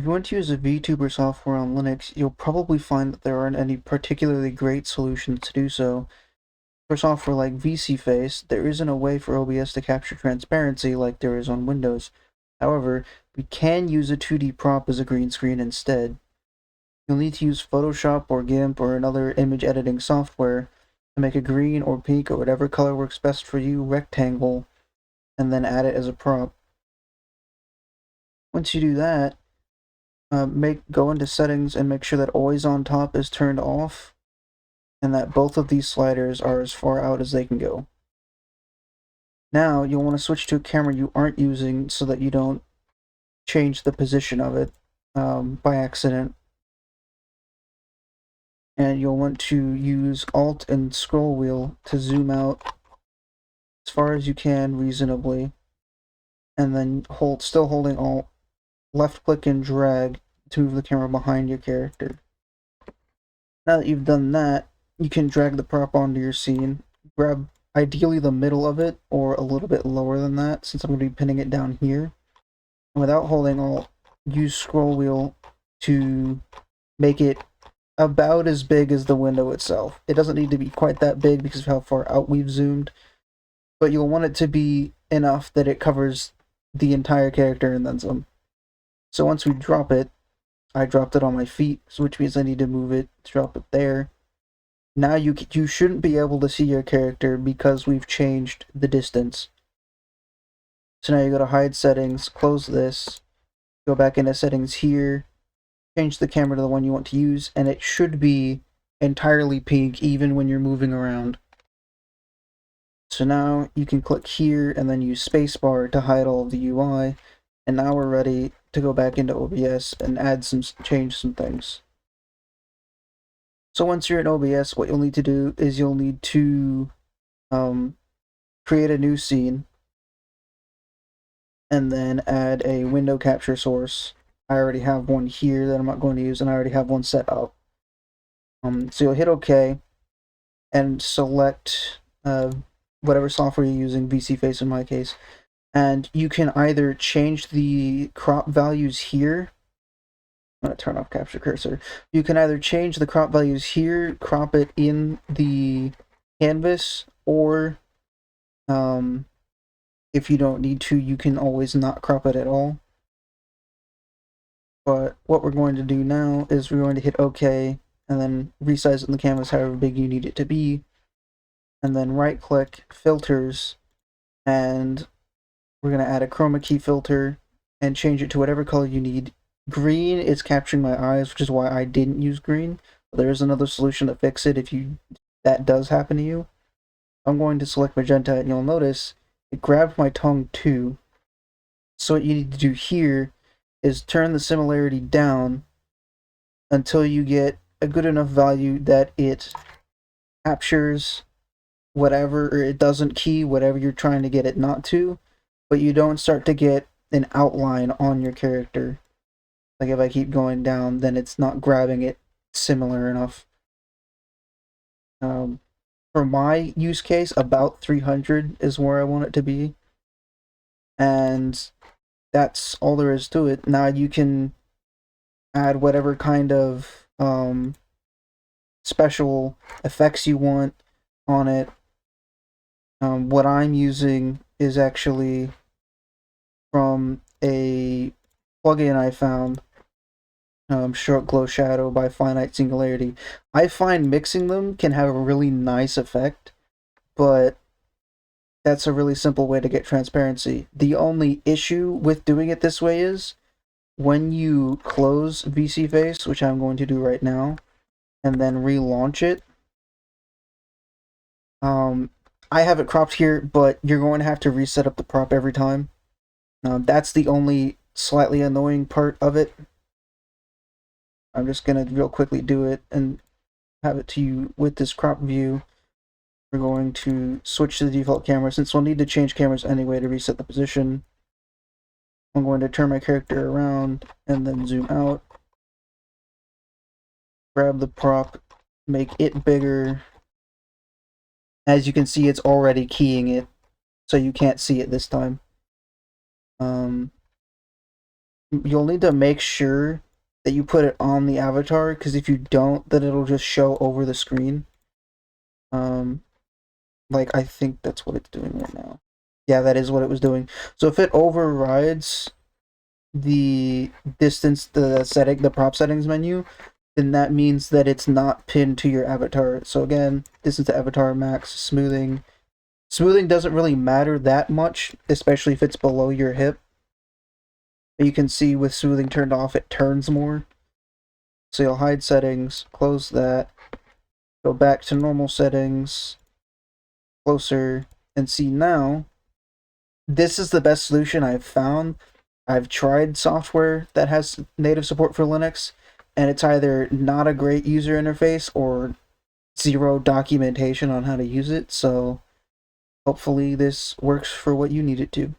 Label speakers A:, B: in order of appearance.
A: If you want to use a VTuber software on Linux, you'll probably find that there aren't any particularly great solutions to do so. For software like VSeeFace, there isn't a way for OBS to capture transparency like there is on Windows. However, we can use a 2D prop as a green screen instead. You'll need to use Photoshop or GIMP or another image editing software to make a green or pink or whatever color works best for you rectangle, and then add it as a prop. Once you do that, go into settings and make sure that always on top is turned off and that both of these sliders are as far out as they can go. Now you'll want to switch to a camera you aren't using so that you don't change the position of it by accident. And you'll want to use Alt and scroll wheel to zoom out as far as you can reasonably, and then still holding Alt, left click and drag to move the camera behind your character. Now that you've done that, you can drag the prop onto your scene, grab ideally the middle of it, or a little bit lower than that, since I'm going to be pinning it down here. And without holding Alt, use scroll wheel to make it about as big as the window itself. It doesn't need to be quite that big because of how far out we've zoomed, but you'll want it to be enough that it covers the entire character and then some. So once we drop it, I dropped it on my feet, which means I need to move it to drop it there. Now you shouldn't be able to see your character because we've changed the distance. So now you go to hide settings, close this, go back into settings here, change the camera to the one you want to use, and it should be entirely pink even when you're moving around. So now you can click here and then use spacebar to hide all of the UI, and now we're ready to go back into OBS and change some things. So once you're in OBS, what you'll need to do is you'll need to create a new scene and then add a window capture source. I already have one here that I'm not going to use, and I already have one set up. So you'll hit OK and select whatever software you're using, VSeeFace in my case, and you can either change the crop values here. I'm going to turn off capture cursor. You can either change the crop values here, crop it in the canvas, or if you don't need to, you can always not crop it at all. But what we're going to do now is we're going to hit OK and then resize it in the canvas however big you need it to be, and then right click filters, and we're going to add a chroma key filter and change it to whatever color you need. Green is capturing my eyes, which is why I didn't use green. There is another solution to fix it if that does happen to you. I'm going to select magenta, and you'll notice it grabbed my tongue too. So what you need to do here is turn the similarity down until you get a good enough value that it captures whatever, or it doesn't key whatever you're trying to get it not to, but you don't start to get an outline on your character. Like if I keep going down, then it's not grabbing it similar enough. For my use case, about 300 is where I want it to be. And that's all there is to it. Now you can add whatever kind of special effects you want on it. What I'm using is actually from a plugin I found, Short Glow Shadow by Finite Singularity. I find mixing them can have a really nice effect, but that's a really simple way to get transparency. The only issue with doing it this way is when you close VSeeFace, which I'm going to do right now, and then relaunch it, I have it cropped here, but you're going to have to reset up the prop every time. That's the only slightly annoying part of it. I'm just going to real quickly do it and have it to you with this crop view. We're going to switch to the default camera, since we'll need to change cameras anyway to reset the position. I'm going to turn my character around and then zoom out. Grab the prop, make it bigger. As you can see, it's already keying it, so you can't see it this time. You'll need to make sure that you put it on the avatar, because if you don't, then it'll just show over the screen. Like, I think that's what it's doing right now. Yeah, that is what it was doing. So if it overrides the distance, the prop settings menu, then that means that it's not pinned to your avatar. So again, distance to avatar, max, smoothing. Smoothing doesn't really matter that much, especially if it's below your hip. You can see with smoothing turned off, it turns more. So you'll hide settings, close that, go back to normal settings, closer, and see now, this is the best solution I've found. I've tried software that has native support for Linux, and it's either not a great user interface or zero documentation on how to use it, so hopefully this works for what you need it to.